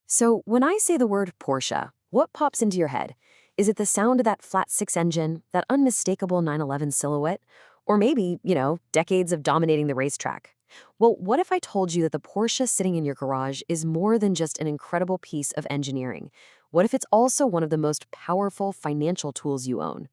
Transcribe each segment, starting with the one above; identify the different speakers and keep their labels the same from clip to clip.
Speaker 1: So, when I say the word Porsche, what pops into your head? Is it the sound of that flat six engine, that unmistakable 911 silhouette? Or maybe, decades of dominating the racetrack? Well, what if I told you that the Porsche sitting in your garage is more than just an incredible piece of engineering? What if it's also one of the most powerful financial tools you own?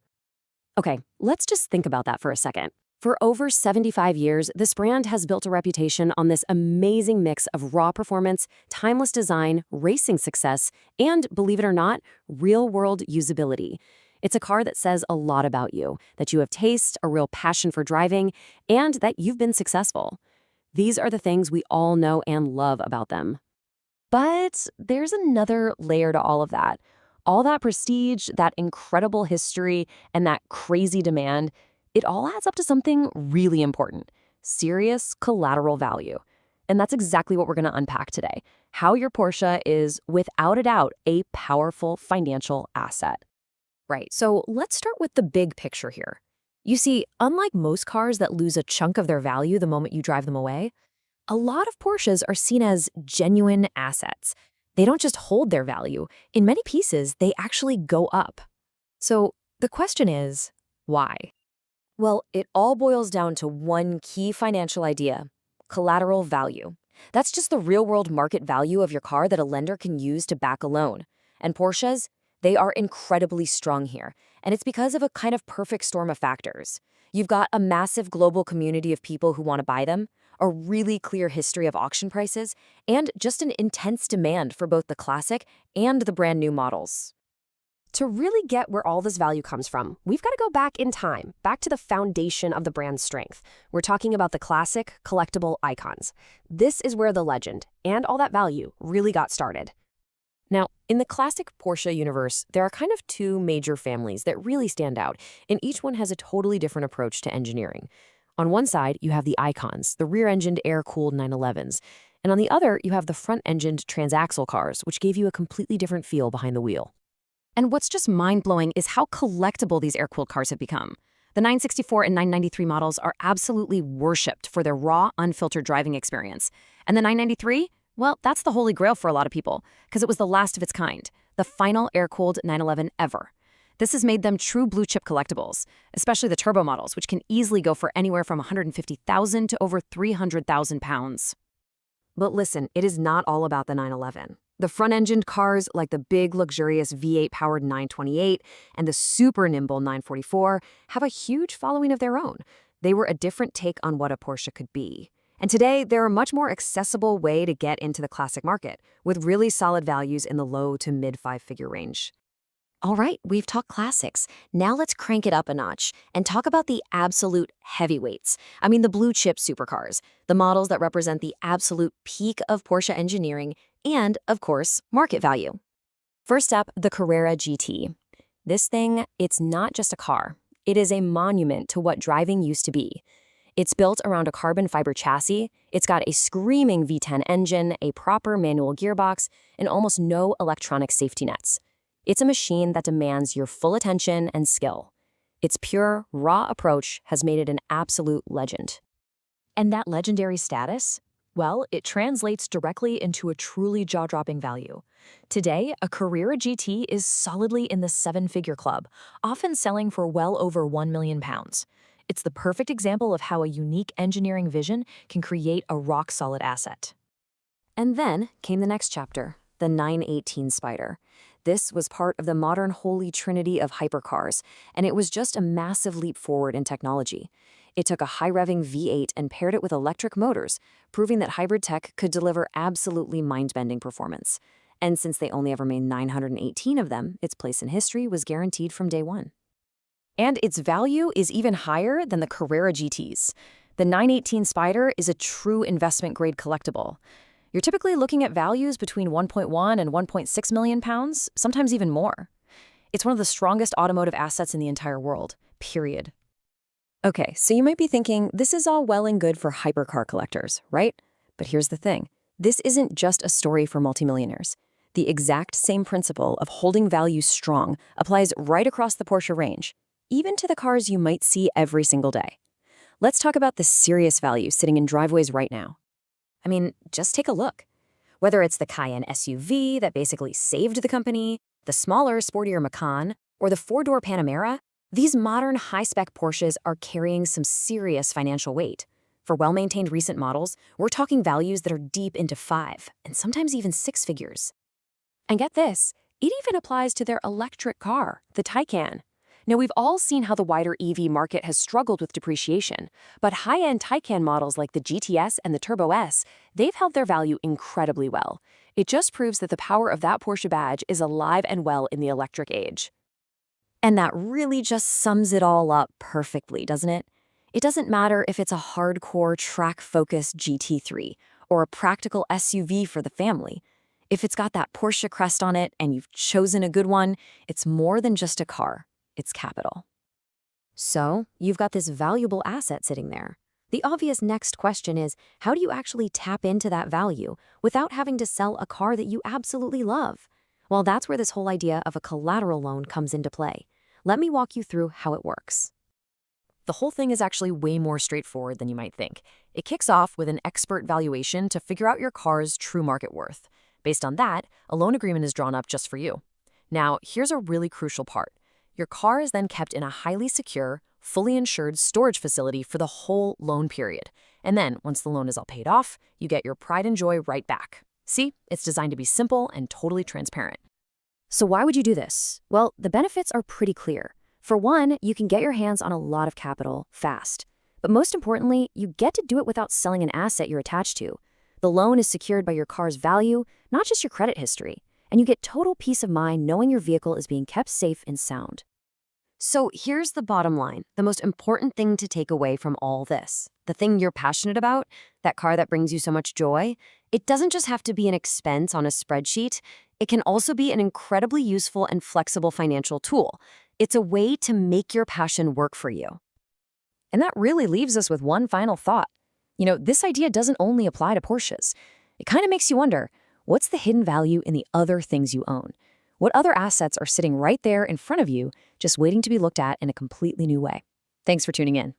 Speaker 1: Okay, let's just think about that for a second. For over 75 years, this brand has built a reputation on this amazing mix of raw performance, timeless design, racing success, and, believe it or not, real-world usability. It's a car that says a lot about you, that you have taste, a real passion for driving, and that you've been successful. These are the things we all know and love about them. But there's another layer to all of that. All that prestige, that incredible history, and that crazy demand, it all adds up to something really important: serious collateral value. And that's exactly what we're going to unpack today: how your Porsche is, without a doubt, a powerful financial asset. Right, so let's start with the big picture here. You see, unlike most cars that lose a chunk of their value the moment you drive them away, a lot of Porsches are seen as genuine assets. They don't just hold their value. In many pieces, they actually go up. So the question is, why? Well, it all boils down to one key financial idea: collateral value. That's just the real-world market value of your car that a lender can use to back a loan. And Porsches, they are incredibly strong here, and it's because of a kind of perfect storm of factors. You've got a massive global community of people who want to buy them, a really clear history of auction prices, and just an intense demand for both the classic and the brand new models. To really get where all this value comes from, we've got to go back in time, back to the foundation of the brand's strength. We're talking about the classic, collectible icons. This is where the legend and all that value really got started. Now, in the classic Porsche universe, there are kind of two major families that really stand out, and each one has a totally different approach to engineering. On one side, you have the icons, the rear-engined air-cooled 911s, and on the other, you have the front-engined transaxle cars, which gave you a completely different feel behind the wheel. And what's just mind-blowing is how collectible these air-cooled cars have become. The 964 and 993 models are absolutely worshipped for their raw, unfiltered driving experience. And the 993? Well, that's the holy grail for a lot of people, because it was the last of its kind, the final air-cooled 911 ever. This has made them true blue-chip collectibles, especially the turbo models, which can easily go for anywhere from $150,000 to over £300,000. But listen, it is not all about the 911. The front-engined cars, like the big, luxurious V8-powered 928 and the super nimble 944, have a huge following of their own. They were a different take on what a Porsche could be. And today, they're a much more accessible way to get into the classic market, with really solid values in the low to mid-five-figure range. All right, we've talked classics. Now let's crank it up a notch and talk about the absolute heavyweights. I mean, the blue-chip supercars, the models that represent the absolute peak of Porsche engineering and, of course, market value. First up, the Carrera GT. This thing, it's not just a car. It is a monument to what driving used to be. It's built around a carbon fiber chassis, it's got a screaming V10 engine, a proper manual gearbox, and almost no electronic safety nets. It's a machine that demands your full attention and skill. Its pure, raw approach has made it an absolute legend. And that legendary status? Well, it translates directly into a truly jaw-dropping value. Today, a Carrera GT is solidly in the seven-figure club, often selling for well over £1 million. It's the perfect example of how a unique engineering vision can create a rock-solid asset. And then came the next chapter, the 918 Spider. This was part of the modern holy trinity of hypercars, and it was just a massive leap forward in technology. It took a high-revving V8 and paired it with electric motors, proving that hybrid tech could deliver absolutely mind-bending performance. And since they only ever made 918 of them, its place in history was guaranteed from day one. And its value is even higher than the Carrera GTs. The 918 Spider is a true investment-grade collectible. You're typically looking at values between 1.1 and 1.6 million pounds, sometimes even more. It's one of the strongest automotive assets in the entire world, period. Okay, so you might be thinking, this is all well and good for hypercar collectors, right? But here's the thing. This isn't just a story for multimillionaires. The exact same principle of holding value strong applies right across the Porsche range, even to the cars you might see every single day. Let's talk about the serious value sitting in driveways right now. I mean, just take a look. Whether it's the Cayenne SUV that basically saved the company, the smaller, sportier Macan, or the four-door Panamera, these modern high-spec Porsches are carrying some serious financial weight. For well-maintained recent models, we're talking values that are deep into 5 and sometimes even 6 figures. And get this, it even applies to their electric car, the Taycan. Now, we've all seen how the wider EV market has struggled with depreciation, but high-end Taycan models like the GTS and the Turbo S, they've held their value incredibly well. It just proves that the power of that Porsche badge is alive and well in the electric age. And that really just sums it all up perfectly, doesn't it? It doesn't matter if it's a hardcore track-focused GT3 or a practical SUV for the family. If it's got that Porsche crest on it and you've chosen a good one, it's more than just a car. It's capital. So, you've got this valuable asset sitting there. The obvious next question is, how do you actually tap into that value without having to sell a car that you absolutely love? Well, that's where this whole idea of a collateral loan comes into play. Let me walk you through how it works. The whole thing is actually way more straightforward than you might think. It kicks off with an expert valuation to figure out your car's true market worth. Based on that, a loan agreement is drawn up just for you. Now, here's a really crucial part. Your car is then kept in a highly secure, fully insured storage facility for the whole loan period. And then, once the loan is all paid off, you get your pride and joy right back. See, it's designed to be simple and totally transparent. So why would you do this? Well, the benefits are pretty clear. For one, you can get your hands on a lot of capital fast. But most importantly, you get to do it without selling an asset you're attached to. The loan is secured by your car's value, not just your credit history. And you get total peace of mind knowing your vehicle is being kept safe and sound. So here's the bottom line, the most important thing to take away from all this. The thing you're passionate about, that car that brings you so much joy, it doesn't just have to be an expense on a spreadsheet. It can also be an incredibly useful and flexible financial tool. It's a way to make your passion work for you. And that really leaves us with one final thought. This idea doesn't only apply to Porsches. It kind of makes you wonder, what's the hidden value in the other things you own? What other assets are sitting right there in front of you, just waiting to be looked at in a completely new way? Thanks for tuning in.